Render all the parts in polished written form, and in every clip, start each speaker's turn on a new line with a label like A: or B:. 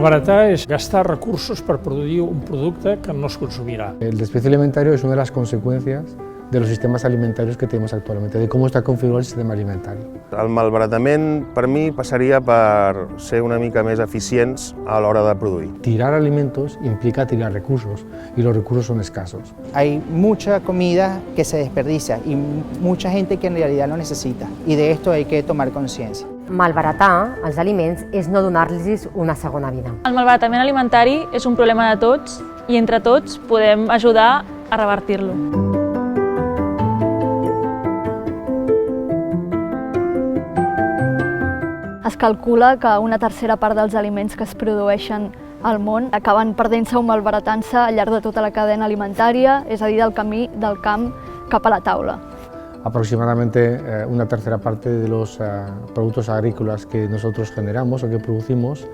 A: Malbaratar es gastar recursos para producir un producto que no es consumirá.
B: El desperdicio alimentario es una de las consecuencias de los sistemes alimentaris que tenemos actualmente, de com està configurat el sistema alimentari.
C: El malbaratament, per mi, passaria per ser una mica més eficients a l'hora de produir.
B: Tirar alimentos implica tirar recursos, y los recursos son escasos.
D: Hay mucha comida que se desperdicia y mucha gente que en realidad lo necesita, y de esto hay que tomar conciencia.
E: Malbaratar els aliments és no donar-los una segona vida.
F: El malbaratament alimentari és un problema de tots i entre tots podem ajudar a revertir-lo.
G: Es calcula que una tercera part dels aliments que es produeixen al món acaben perdent-se o malbaratant-se al llarg de tota la cadena alimentària, és a dir, del camí del camp cap a la taula.
B: Aproximadamente una tercera parte de los productos agrícolas que nosotros generamos o que producimos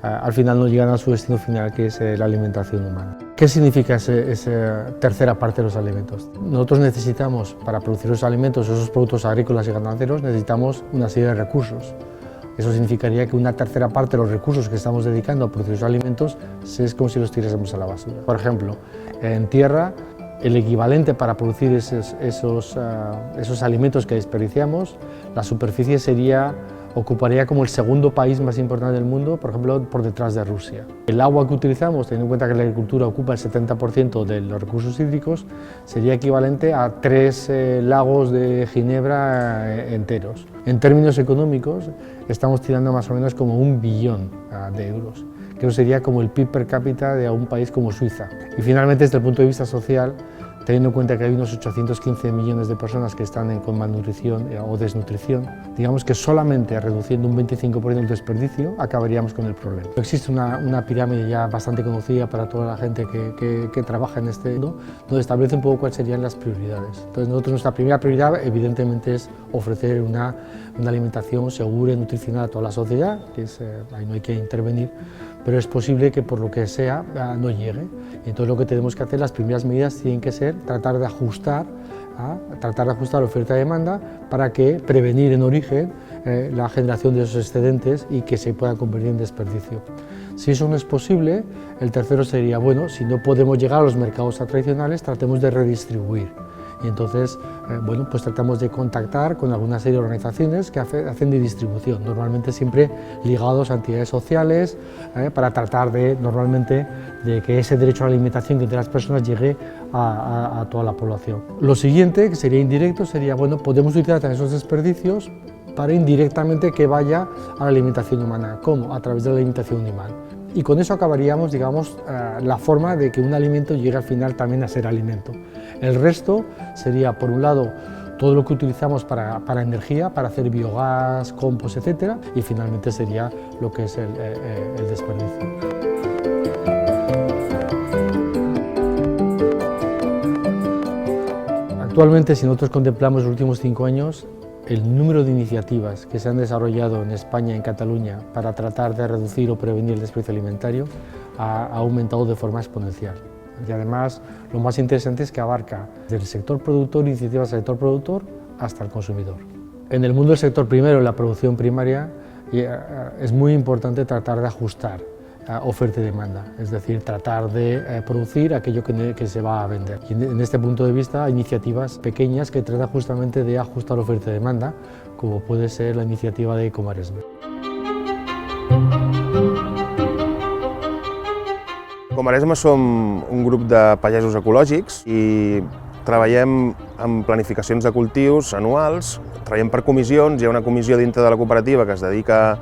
B: al final no llegan a su destino final, que es la alimentación humana. ¿Qué significa esa tercera parte de los alimentos? Nosotros necesitamos, para producir los alimentos, esos productos agrícolas y ganaderos, necesitamos una serie de recursos. Eso significaría que una tercera parte de los recursos que estamos dedicando a producir los alimentos es como si los tirásemos a la basura. Por ejemplo, en tierra, el equivalente para producir esos alimentos que desperdiciamos, la superficie ocuparía como el segundo país más importante del mundo, por ejemplo, por detrás de Rusia. El agua que utilizamos, teniendo en cuenta que la agricultura ocupa el 70% de los recursos hídricos, sería equivalente a 3 lagos de Ginebra enteros. En términos económicos, estamos tirando más o menos como 1 billón de euros, que eso sería como el PIB per cápita de un país como Suiza. Y finalmente, desde el punto de vista social, teniendo en cuenta que hay unos 815 millones de personas que están con malnutrición o desnutrición, digamos que solamente reduciendo un 25% del desperdicio acabaríamos con el problema. Existe una pirámide ya bastante conocida para toda la gente que trabaja en este mundo, donde establece un poco cuáles serían las prioridades. Entonces, nuestra primera prioridad evidentemente es ofrecer una alimentación segura y nutricional a toda la sociedad, que ahí no hay que intervenir, pero es posible que por lo que sea no llegue. Entonces lo que tenemos que hacer, las primeras medidas tienen que ser tratar de ajustar la oferta y demanda para que prevenir en origen la generación de esos excedentes y que se puedan convertir en desperdicio. Si eso no es posible, el tercero sería, bueno, si no podemos llegar a los mercados tradicionales, tratemos de redistribuir. Y entonces, bueno, pues tratamos de contactar con alguna serie de organizaciones que hacen de distribución, normalmente siempre ligados a entidades sociales, para tratar normalmente de que ese derecho a la alimentación que tienen las personas llegue a toda la población. Lo siguiente, que sería indirecto, sería, bueno, podemos utilizar esos desperdicios para indirectamente que vaya a la alimentación humana. ¿Cómo? A través de la alimentación animal. Y con eso acabaríamos, digamos, la forma de que un alimento llegue al final también a ser alimento. El resto sería, por un lado, todo lo que utilizamos para energía, para hacer biogás, compost, etc. Y finalmente sería lo que es el desperdicio. Actualmente, si nosotros contemplamos los últimos 5 años, el número de iniciativas que se han desarrollado en España, en Cataluña, para tratar de reducir o prevenir el desperdicio alimentario ha aumentado de forma exponencial. Y además, lo más interesante es que abarca desde el sector productor, iniciativas del sector productor, hasta el consumidor. En el mundo del sector primero, en la producción primaria, es muy importante tratar de ajustar oferta y demanda, es decir, tratar de producir aquello que se va a vender. Y en este punto de vista, hay iniciativas pequeñas que tratan justamente de ajustar oferta y demanda, como puede ser la iniciativa de Ecomaresme.
C: Ecomaresme som un grup de pagesos ecològics i treballem en planificacions de cultius anuals, treballem per comissions, hi ha una comissió dintre de la cooperativa que es dedica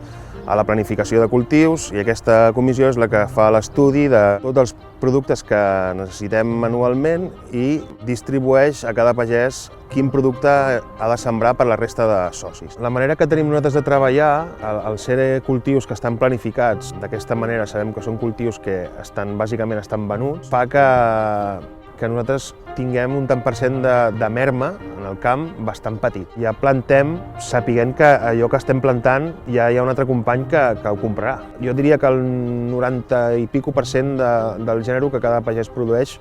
C: a la planificació de cultius i aquesta comissió és la que fa l'estudi de tots els productes que necessitem anualment i distribueix a cada pagès quin producte ha de sembrar per la resta de socis. La manera que tenim nosaltres de treballar, al ser cultius que estan planificats d'aquesta manera, sabem que són cultius que bàsicament estan venuts, fa que nosaltres tinguem un tant per cent de merma en el camp bastant petit. Ja plantem sapiguent que allò que estem plantant ja hi ha un altre company que ho comprarà. Jo diria que el 90 i pico % del gènere que cada pagès produeix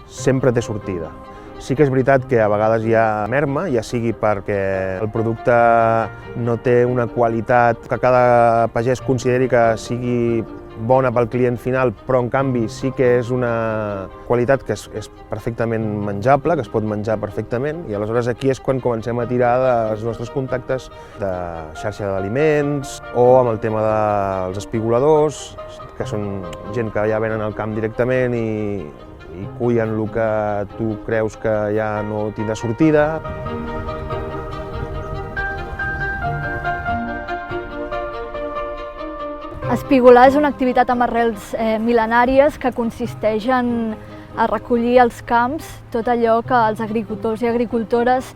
C: sempre té sortida. Sí que és veritat que a vegades hi ha merma, ja sigui perquè el producte no té una qualitat que cada pagès consideri que sigui bona pel client final, però en canvi sí que és una qualitat que és perfectament menjable, que es pot menjar perfectament, i aleshores aquí és quan comencem a tirar dels nostres contactes de xarxa d'aliments o amb el tema dels espigoladors, que són gent que ja venen al camp directament i cullen el que tu creus que ja no tindrà sortida.
G: Espigolar és una activitat amb arrels mil·lenàries que consisteix a recollir als camps tot allò que els agricultors i agricultores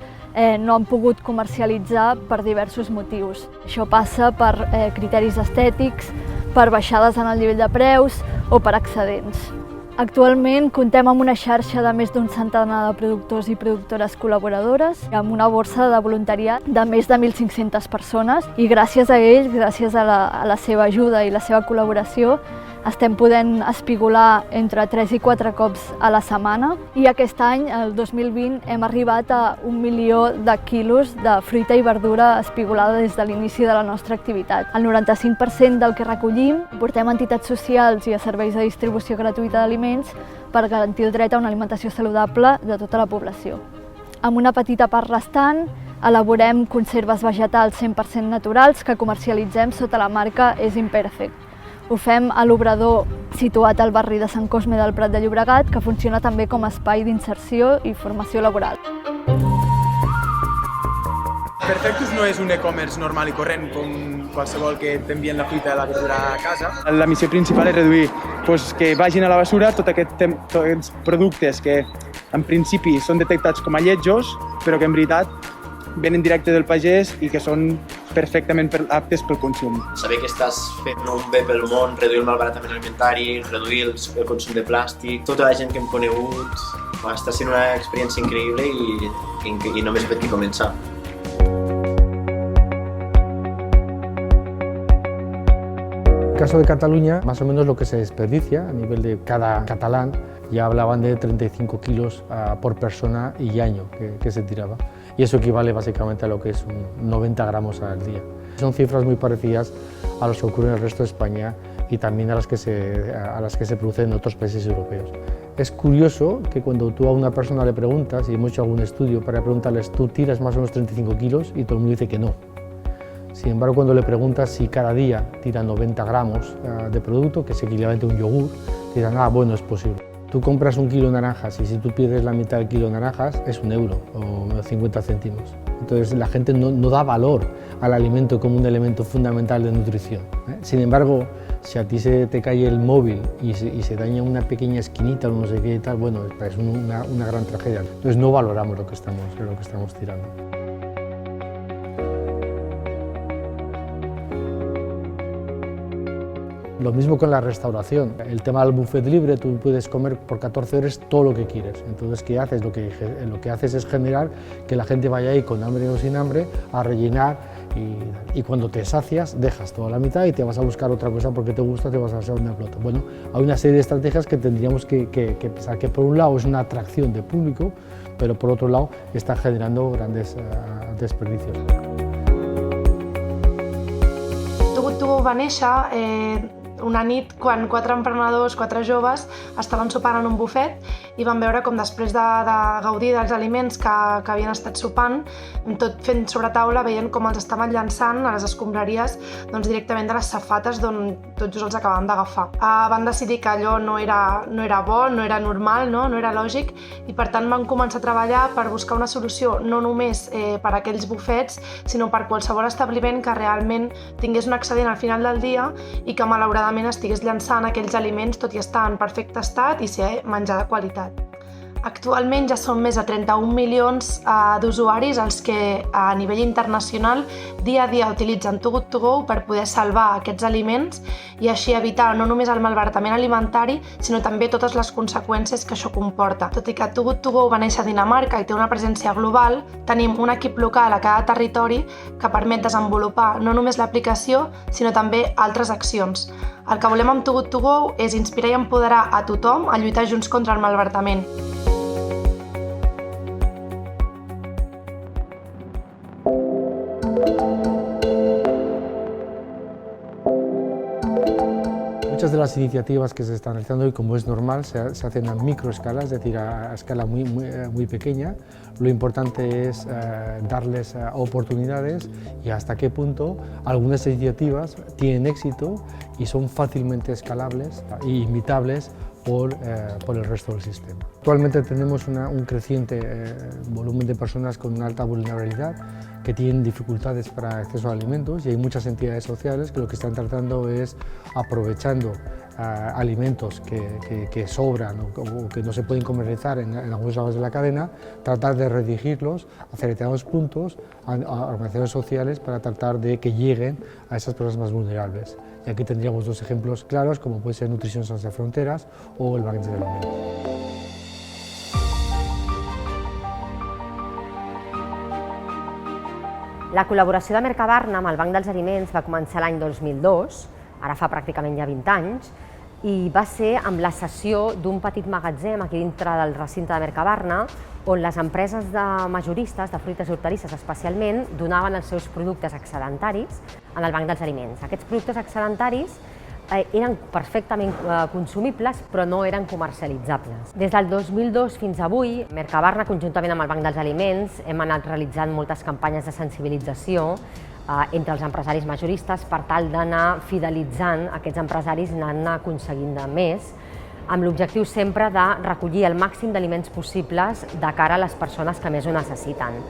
G: no han pogut comercialitzar per diversos motius. Això passa per criteris estètics, per baixades en el nivell de preus o per excedents. Actualment contem amb una xarxa de més d'un centenar de productors i productores col·laboradores, amb una borsa de voluntariat de més de 1.500 persones i gràcies a ells, gràcies a la seva ajuda i la seva col·laboració, estem podent espigolar entre 3 i 4 cops a la setmana i aquest any, el 2020, hem arribat a 1 milió de quilos de fruita i verdura espigolada des de l'inici de la nostra activitat. El 95% del que recollim portem a entitats socials i a serveis de distribució gratuïta d'aliments per garantir el dret a una alimentació saludable de tota la població. Amb una petita part restant, elaborem conserves vegetals 100% naturals que comercialitzem sota la marca És Imperfect. Ho fem a l'obrador situat al barri de Sant Cosme del Prat de Llobregat, que funciona també com a espai d'inserció i formació laboral.
H: Perfectus no és un e-commerce normal i corrent com qualsevol que t'envien la fruita i la verdura a casa. La missió principal és reduir que vagin a la basura tots aquests productes que en principi són detectats com a lletjos, però que en veritat venen directe del pagès i que són perfectament aptes pel consum.
I: Saber que estàs fent un bé pel món, reduir el malbaratament alimentari, reduir el consum de plàstic, tota la gent que hem conegut, està sent una experiència increïble i només pot que començar.
B: En el caso de Cataluña, más o menos lo que se desperdicia a nivel de cada catalán, ya hablaban de 35 kilos por persona y año que se tiraba. Y eso equivale básicamente a lo que es 90 gramos al día. Son cifras muy parecidas a las que ocurren en el resto de España y también a las que se producen en otros países europeos. Es curioso que cuando tú a una persona le preguntas, y hemos hecho algún estudio para preguntarles, ¿tú tiras más o menos 35 kilos? Y todo el mundo dice que no. Sin embargo, cuando le preguntas si cada día tira 90 gramos de producto, que es equivalente a un yogur, te dirán, bueno, es posible. Tú compras 1 kilo de naranjas y si tú pierdes la mitad del kilo de naranjas es 1 euro o 50 céntimos. Entonces la gente no da valor al alimento como un elemento fundamental de nutrición. Sin embargo, si a ti se te cae el móvil y se daña una pequeña esquinita o no sé qué y tal, bueno, es una gran tragedia. Entonces no valoramos lo que estamos tirando. Lo mismo con la restauración. El tema del buffet libre, tú puedes comer por 14 horas todo lo que quieres. Entonces, ¿qué haces? Lo que haces es generar que la gente vaya ahí con hambre o sin hambre a rellenar y cuando te sacias dejas toda la mitad y te vas a buscar otra cosa porque te gusta, te vas a hacer una flota. Bueno, hay una serie de estrategias que tendríamos que pensar que por un lado es una atracción de público, pero por otro lado está generando grandes desperdicios.
J: Tu va néixer una nit quan 4 emprenedors, 4 joves, estaven sopant en un bufet i van veure com després de gaudir dels aliments que havien estat sopant, tot fent sobre taula, veient com els estaven llançant a les escombraries directament de les safates d'on tot just els acabaven d'agafar. Van decidir que allò no era bo, no era normal, no era lògic, i per tant van començar a treballar per buscar una solució no només per a aquells bufets, sinó per qualsevol establiment que realment tingués un excedent al final del dia i que malauradament estigués llançant aquells aliments tot i estar en perfecte estat i ser menjar de qualitat. Actualment ja són més de 31 milions d'usuaris els que a nivell internacional dia a dia utilitzen Too Good To Go per poder salvar aquests aliments i així evitar no només el malbaratament alimentari, sinó també totes les conseqüències que això comporta. Tot i que Too Good To Go va néixer a Dinamarca i té una presència global, tenim un equip local a cada territori que permet desenvolupar no només l'aplicació, sinó també altres accions. El que volem amb Too Good To Go és inspirar i empoderar a tothom a lluitar junts contra el malbaratament.
B: Muchas muchas de las iniciativas que se están realizando y como es normal se hacen a microescala, es decir, a escala muy pequeña. Lo importante es darles oportunidades y hasta qué punto algunas iniciativas tienen éxito y son fácilmente escalables e imitables por el resto del sistema. Actualmente tenemos un creciente volumen de personas con una alta vulnerabilidad que tienen dificultades para acceso a alimentos y hay muchas entidades sociales que lo que están tratando es, aprovechando alimentos que sobran o que no se pueden comercializar en algunos lados de la cadena, tratar de redirigirlos hacia determinados puntos a organizaciones sociales para tratar de que lleguen a esas personas más vulnerables. Y aquí tendríamos dos ejemplos claros, como puede ser Nutrición Sans Fronteras o el Banc dels Aliments.
E: La col·laboració de Mercabarna amb el Banc dels Aliments va començar l'any 2002, ara fa pràcticament ja 20 anys, i va ser amb la cessió d'un petit magatzem aquí dintre del recinte de Mercabarna, on les empreses de majoristes, de fruites i hortalisses especialment, donaven els seus productes excedentaris en el Banc dels Aliments. Aquests productes excedentaris eren perfectament consumibles, però no eren comercialitzables. Des del 2002 fins avui, Mercabarna, conjuntament amb el Banc dels Aliments, hem anat realitzant moltes campanyes de sensibilització entre els empresaris majoristes per tal d'anar fidelitzant aquests empresaris i anar aconseguint de més, amb l'objectiu sempre de recollir el màxim d'aliments possibles de cara a les persones que més ho necessiten.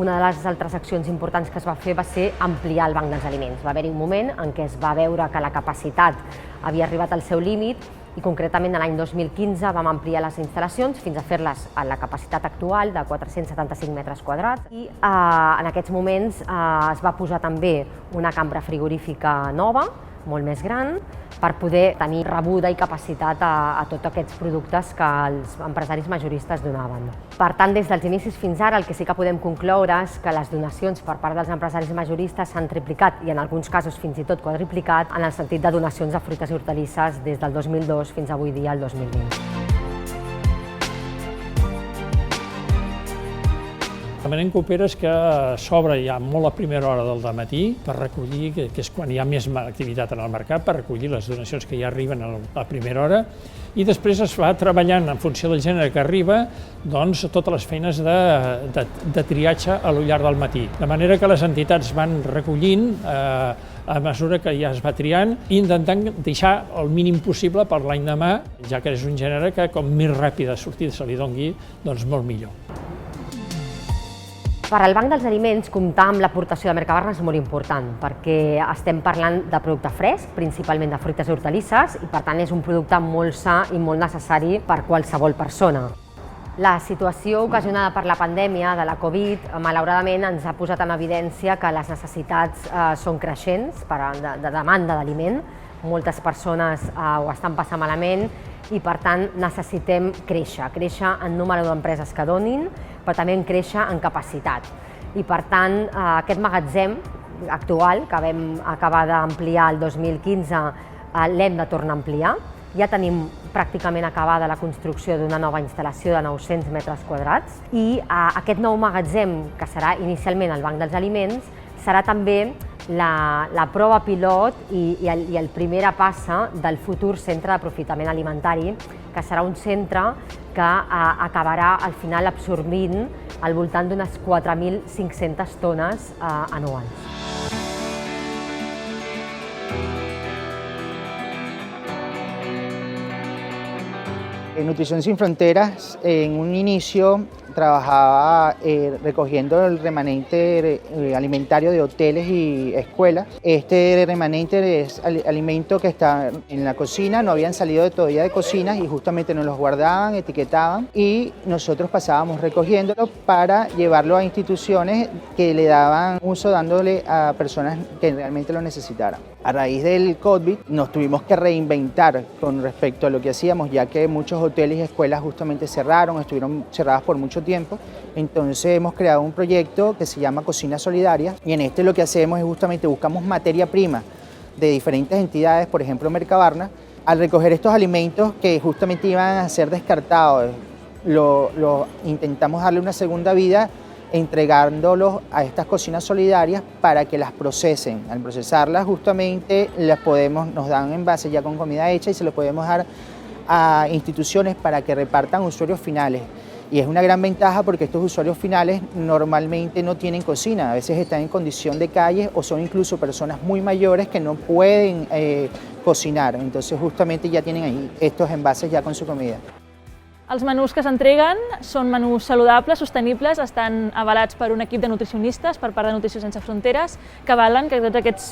E: Una de les altres accions importants que es va fer va ser ampliar el Banc dels Aliments. Va haver-hi un moment en què es va veure que la capacitat havia arribat al seu límit i concretament l'any 2015 vam ampliar les instal·lacions fins a fer-les a la capacitat actual de 475 metres quadrats i en aquests moments es va posar també una cambra frigorífica nova, molt més gran, per poder tenir rebuda i capacitat a tots aquests productes que els empresaris majoristes donaven. Per tant, des dels inicis fins ara, el que sí que podem concloure és que les donacions per part dels empresaris majoristes s'han triplicat i en alguns casos fins i tot quadriplicat en el sentit de donacions de fruites i hortalisses des del 2002 fins avui dia, el 2020.
A: La manera en què opera és que s'obre ja molt a primera hora del dematí per recollir, que és quan hi ha més activitat en el mercat, per recollir les donacions que ja arriben a primera hora i després es va treballant en funció del gènere que arriba doncs, totes les feines de triatge a lo llarg del matí. De manera que les entitats van recollint a mesura que ja es va triant i intentant deixar el mínim possible per l'any demà, ja que és un gènere que com més ràpida sortida se li doni, doncs molt millor.
E: Per al Banc dels Aliments, comptar amb l'aportació de Mercabarna és molt important perquè estem parlant de producte fresc, principalment de fruites i hortalisses, i per tant és un producte molt sa i molt necessari per qualsevol persona. La situació ocasionada per la pandèmia de la Covid, malauradament, ens ha posat en evidència que les necessitats són creixents de demanda d'aliment. Moltes persones ho estan passant malament i, per tant, necessitem créixer en número d'empreses que donin, però també en créixer en capacitat. I, per tant, aquest magatzem actual, que vam acabar d'ampliar el 2015, l'hem de tornar a ampliar. Ja tenim pràcticament acabada la construcció d'una nova instal·lació de 900 metres quadrats i aquest nou magatzem, que serà inicialment el Banc dels Aliments, serà també la prova pilot i el primera passa del futur centre d'aprofitament alimentari, que serà un centre que acabarà al final absorbint al voltant d'unes 4.500 tones anuals.
D: Nutrición Sin Fronteras en un inicio trabajaba recogiendo el remanente alimentario de hoteles y escuelas. Este remanente es alimento que está en la cocina, no habían salido todavía de cocinas y justamente nos los guardaban, etiquetaban y nosotros pasábamos recogiéndolo para llevarlo a instituciones que le daban uso, dándole a personas que realmente lo necesitaran. A raíz del COVID nos tuvimos que reinventar con respecto a lo que hacíamos, ya que muchos hoteles y escuelas justamente cerraron, estuvieron cerradas por mucho tiempo. Entonces hemos creado un proyecto que se llama Cocina Solidaria y en este lo que hacemos es justamente buscamos materia prima de diferentes entidades, por ejemplo Mercabarna. Al recoger estos alimentos que justamente iban a ser descartados, intentamos darle una segunda vida entregándolos a estas cocinas solidarias para que las procesen. Al procesarlas justamente nos dan envases ya con comida hecha y se los podemos dar a instituciones para que repartan usuarios finales. Y es una gran ventaja porque estos usuarios finales normalmente no tienen cocina, a veces están en condición de calle o son incluso personas muy mayores que no pueden cocinar. Entonces justamente ya tienen ahí estos envases ya con su comida.
F: Els menús que s'entreguen són menús saludables, sostenibles, estan avalats per un equip de nutricionistes per part de Nutrició Sense Fronteres que avalen que tots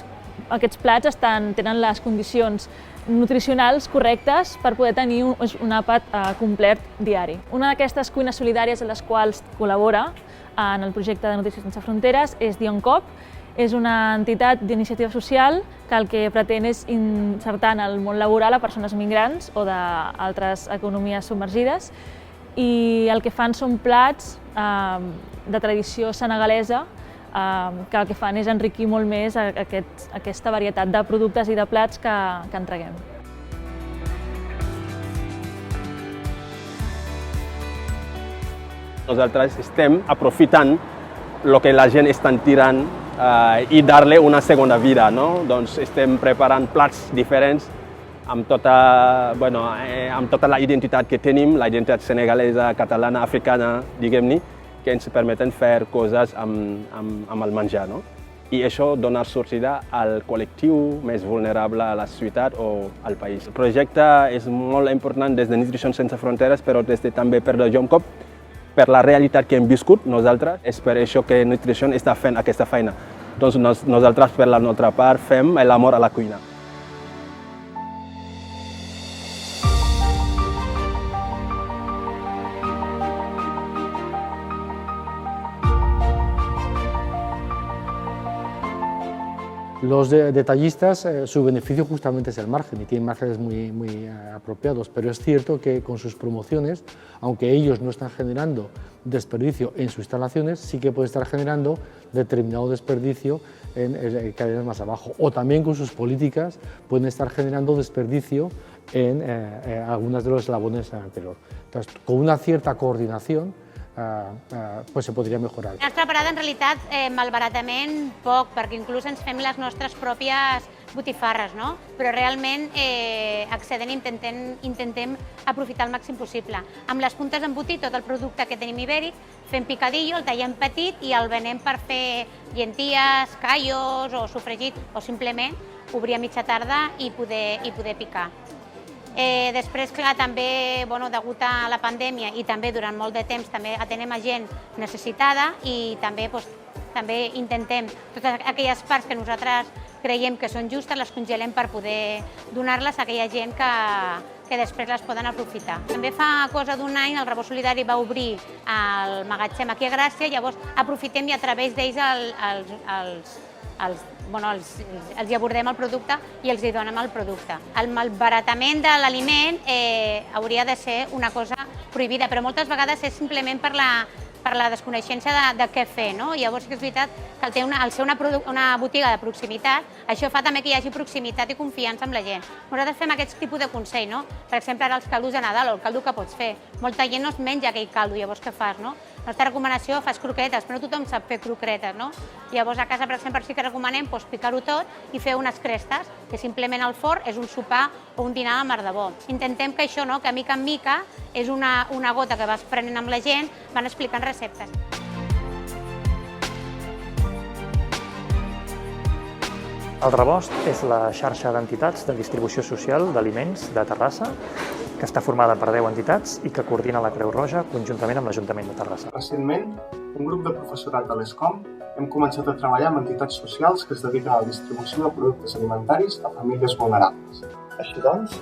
F: aquests plats tenen les condicions nutricionals correctes per poder tenir un àpat complet diari. Una d'aquestes cuines solidàries en les quals col·labora en el projecte de Nutrició Sense Fronteres és Dioncop. És una entitat d'iniciativa social que el que pretén és insertar en el món laboral a persones migrants o d'altres economies submergides i el que fan són plats de tradició senegalesa que el que fan és enriquir molt més aquesta varietat de productes i de plats que entreguem.
K: Nosaltres estem aprofitant el que la gent està tirant i dar-li una segona vida, no? Doncs estem preparant plats diferents amb tota la identitat que tenim, la identitat senegalesa, catalana, africana, diguem-ne, que ens permeten fer coses amb el menjar, no? I això dona sortida al col·lectiu més vulnerable a la ciutat o al país. El projecte és molt important des de Nutrició Sense Fronteres, però també per Dioncop, per la realitat que hem viscut nosaltres. És per això que Nutrició està fent aquesta feina. Doncs nosaltres, per la nostra part, fem l'amor a la cuina.
B: Los detallistas, su beneficio justamente es el margen y tienen márgenes muy apropiados, pero es cierto que con sus promociones, aunque ellos no están generando desperdicio en sus instalaciones, sí que puede estar generando determinado desperdicio en cadenas más abajo. O también con sus políticas pueden estar generando desperdicio en algunas de los eslabones anteriores. Entonces, con una cierta coordinación, pues se podria mejorar.
L: Has preparat en realitat malbaratament poc, perquè inclús ens fem les nostres pròpies botifarres, no? Però realment accedent intentem aprofitar el màxim possible. Amb les puntes d'embotit, tot el producte que tenim ibèric, fem picadillo, el tallem petit i el venem per fer llenties, callos o sofregit, o simplement obrir a mitja tarda i poder picar. Després, clar, també, degut a la pandèmia i també durant molt de temps també atenem a gent necessitada i també intentem totes aquelles parts que nosaltres creiem que són justes, les congelem per poder donar-les a aquella gent que després les poden aprofitar. També fa cosa d'un any el Rebost Solidari va obrir el magatzem aquí a Gràcia, llavors aprofitem i a través d'ells els abordem el producte i els hi donem el producte. El malbaratament de l'aliment hauria de ser una cosa prohibida, però moltes vegades és simplement per la desconeixença de què fer, no? Llavors és veritat que al ser una botiga de proximitat, això fa també que hi hagi proximitat i confiança amb la gent. Nosaltres fem aquest tipus de consell, no? Per exemple, ara els caldos de Nadal o el caldo que pots fer. Molta gent no es menja aquell caldo, llavors què fas, no? La nostra recomanació, fas croquetes, però no tothom sap fer croquetes, no? Llavors a casa, per exemple, sí que recomanem picar-ho tot i fer unes crestes, que simplement al forn és un sopar o un dinar a mar de bo. Intentem que això, que mica en mica, és una gota que vas prenent amb la gent, van explicant receptes.
M: El Rebost és la xarxa d'entitats de distribució social d'aliments de Terrassa, que està formada per 10 entitats i que coordina la Creu Roja conjuntament amb l'Ajuntament de Terrassa.
N: Recentment, un grup de professorat de l'ESCOM hem començat a treballar amb entitats socials que es dediquen a la distribució de productes alimentaris a famílies vulnerables. Així doncs,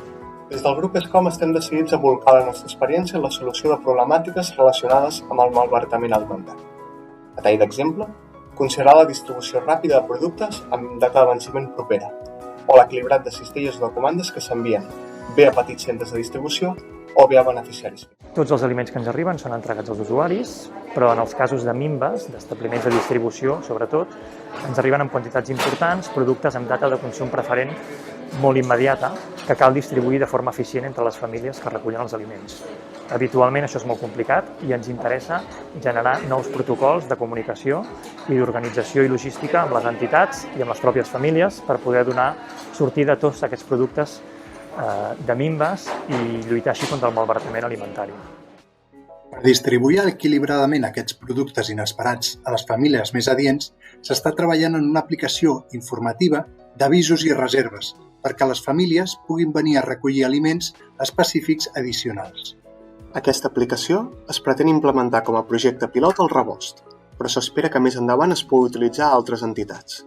N: des del grup ESCOM estem decidits a volcar la nostra experiència en la solució de problemàtiques relacionades amb el malbaratament alimentari. A tall d'exemple, considerar la distribució ràpida de productes amb data de venciment propera o l'equilibrat de cistelles o de comandes que s'envien bé a petits centres de distribució o bé a beneficiaris.
M: Tots els aliments que ens arriben són entregats als usuaris, però en els casos de minves, d'establiments de distribució, sobretot, ens arriben en quantitats importants productes amb data de consum preferent molt immediata que cal distribuir de forma eficient entre les famílies que recullen els aliments. Habitualment això és molt complicat i ens interessa generar nous protocols de comunicació i d'organització i logística amb les entitats i amb les pròpies famílies per poder donar sortida a tots aquests productes de minves i lluitar així contra el malbaratament alimentari.
N: Per distribuir equilibradament aquests productes inesperats a les famílies més adients, s'està treballant en una aplicació informativa d'avisos i reserves perquè les famílies puguin venir a recollir aliments específics addicionals. Aquesta aplicació es pretén implementar com a projecte pilot al Rebost, però s'espera que més endavant es pugui utilitzar a altres entitats.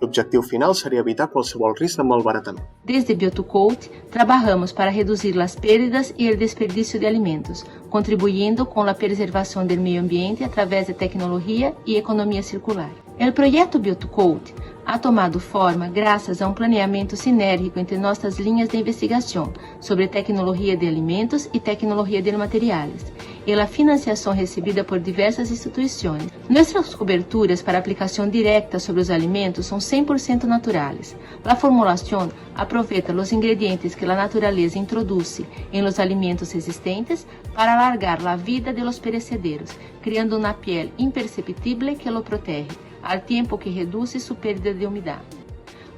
N: L'objectiu final seria evitar qualsevol risc de malbaratament.
O: Desde Biotucode, trabajamos para reducir las pérdidas y el desperdicio de alimentos, contribuyendo con la preservación del medio ambiente a través de tecnología y economía circular. El proyecto Biotucode ha tomado forma graças a um planeamento sinérgico entre nossas linhas de investigação sobre tecnologia de alimentos e tecnologia de materiais, e a financiação recebida por diversas instituições. Nossas coberturas para aplicação direta sobre os alimentos são 100% naturais. A formulação aproveita os ingredientes que a natureza introduz em los alimentos existentes para alargar a vida de los perecederos, criando uma piel imperceptível que lo protege, al tiempo que reduce su pérdida de umidade.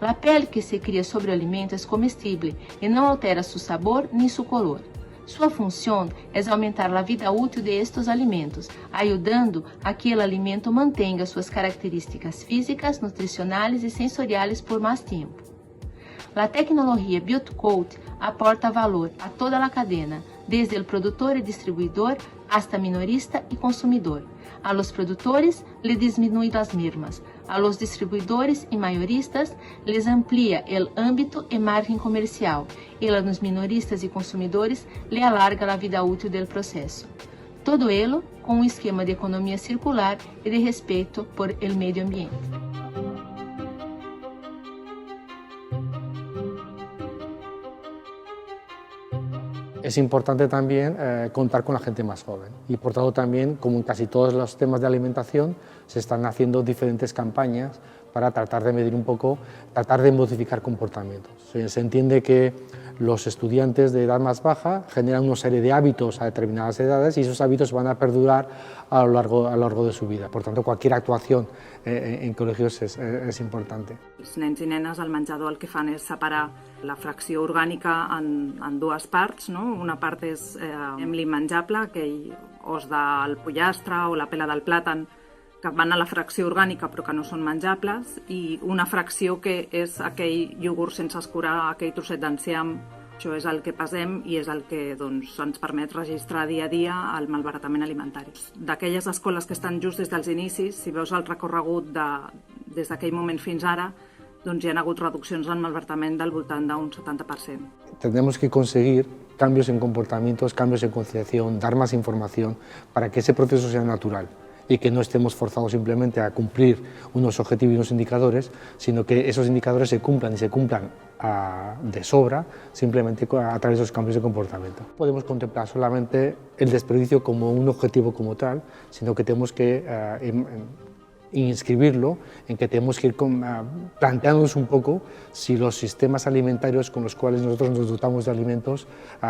O: A pele que se cria sobre o alimento é comestível e não altera seu sabor nem seu color. Sua função é aumentar a vida útil de estes alimentos, ajudando a que o alimento mantenha suas características físicas, nutricionais e sensoriais por mais tempo. A tecnologia Biotucode aporta valor a toda a cadeia, desde o produtor e distribuidor hasta minorista e consumidor. A los produtores le disminuye las mermas, a los distribuidores y mayoristas les amplía el ámbito y margen comercial y a los minoristas y consumidores le alarga la vida útil del proceso. Todo ello con un esquema de economía circular y de respeto por el medio ambiente.
B: Es importante también contar con la gente más joven y por tanto también, como en casi todos los temas de alimentación, se están haciendo diferentes campañas para tratar de medir un poco, tratar de modificar comportamientos. Se entiende que los estudiantes de edad más baja generan una serie de hábitos a determinadas edades y esos hábitos van a perdurar a lo largo de su vida. Por tanto, cualquier actuación en colegios es importante.
P: Els nens i nenes al menjador el que fan és separar la fracció orgànica en dues parts, no? Una part és l'immenjable, aquell os del pollastre o la pela del plàtan, que van a la fracció orgànica però que no són menjables, i una fracció que és aquell iogurt sense escurar, aquell trosset d'enciam. Això és el que pesem i és el que ens permet registrar dia a dia el malbaratament alimentari. D'aquelles escoles que estan just des dels inicis, si veus el recorregut des d'aquell moment fins ara, hi ha hagut reduccions en malbaratament del voltant d'un 70%.
B: Tenemos que conseguir cambios en comportamientos, cambios en concienciación, dar más información para que ese proceso sea natural y que no estemos forzados simplemente a cumplir unos objetivos y unos indicadores, sino que esos indicadores se cumplan y se cumplan de sobra simplemente a través de esos cambios de comportamiento. Podemos contemplar solamente el desperdicio como un objetivo como tal, sino que tenemos que inscribirlo en que tenemos que ir planteándonos un poco si los sistemas alimentarios con los cuales nosotros nos dotamos de alimentos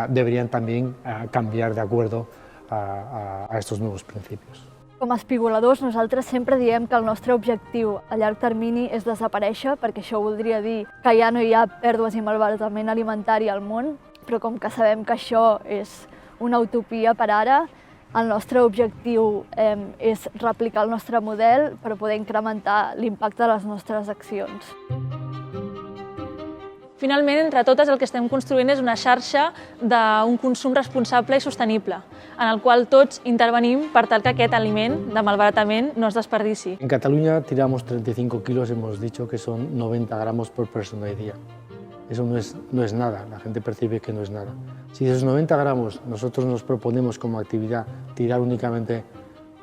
B: deberían también cambiar de acuerdo a estos nuevos principios.
G: Com a espigoladors, nosaltres sempre diem que el nostre objectiu a llarg termini és desaparèixer, perquè això voldria dir que ja no hi ha pèrdues i malbaratament alimentari al món, però com que sabem que això és una utopia per ara, el nostre objectiu és replicar el nostre model per poder incrementar l'impacte de les nostres accions.
F: Finalment, entre totes, el que estem construint és una xarxa d'un consum responsable i sostenible, en el qual tots intervenim per tal que aquest aliment de malbaratament no es desperdici.
B: En Cataluña tiramos 35 kilos, hemos dicho que son 90 gramos por persona y día. Eso no es nada, la gente percibe que no es nada. Si de esos 90 gramos nosotros nos proponemos como actividad tirar únicamente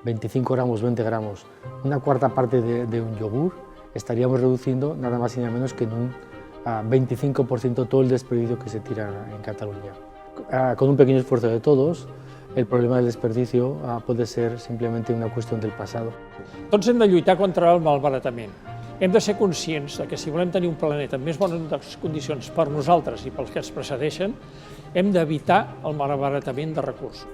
B: 25 gramos, 20 gramos, una cuarta parte de un yogur, estaríamos reduciendo nada más y nada menos que en un 25% todo el desperdicio que se tira en Cataluña. Con un pequeño esfuerzo de todos, el problema del desperdicio puede ser simplemente una cuestión del pasado.
A: Tots hem de lluitar contra el malbaratament Hem de ser conscients que si volem tenir un planeta amb més bones condicions per nosaltres i pels que ens precedeixen, hem d'evitar el malbaratament de recursos.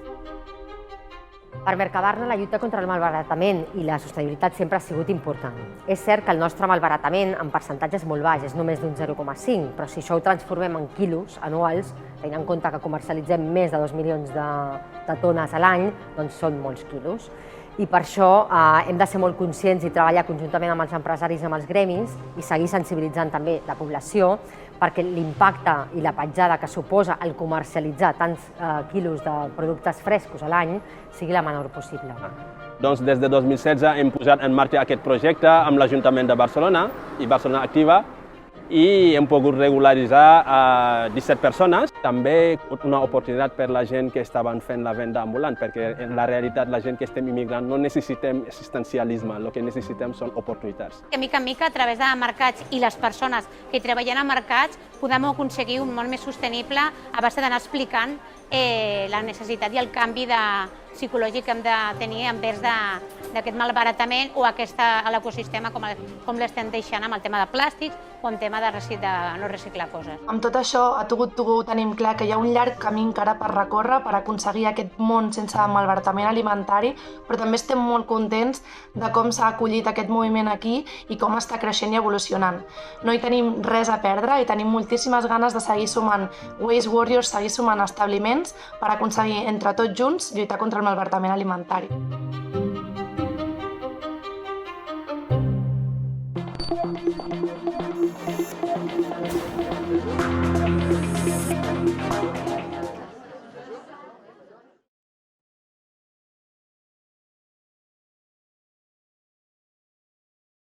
E: Per Mercabarna, la lluita contra el malbaratament i la sostenibilitat sempre ha sigut important. És cert que el nostre malbaratament en percentatge és molt baix, és només d'un 0,5, però si això ho transformem en quilos anuals, tenint en compte que comercialitzem més de 2 milions de tones a l'any, doncs són molts quilos. I per això hem de ser molt conscients i treballar conjuntament amb els empresaris i amb els gremis i seguir sensibilitzant també la població perquè l'impacte i la petjada que suposa el comercialitzar tants quilos de productes frescos a l'any sigui la menor possible.
K: Doncs des de 2016 hem posat en marxa aquest projecte amb l'Ajuntament de Barcelona i Barcelona Activa i hem pogut regularitzar 17 persones. També una oportunitat per la gent que estaven fent la venda ambulant, perquè en la realitat la gent que estem immigrant no necessitem assistencialisme, el que necessitem són oportunitats.
L: De mica en mica, a través de mercats i les persones que treballen a mercats, podem aconseguir un món més sostenible a base d'anar explicant la necessitat i el canvi psicològic que hem de tenir envers d'aquest malbaratament o a l'ecosistema com l'estem deixant amb el tema de plàstics o amb el tema de no reciclar coses.
J: Amb tot això, a Togut tenim clar que hi ha un llarg camí encara per recórrer per aconseguir aquest món sense malbaratament alimentari, però també estem molt contents de com s'ha acollit aquest moviment aquí i com està creixent i evolucionant. No hi tenim res a perdre i tenim moltíssimes ganes de seguir sumant Waste Warriors, seguir sumant establiments per aconseguir entre tots junts lluitar contra el malbaratament alimentari.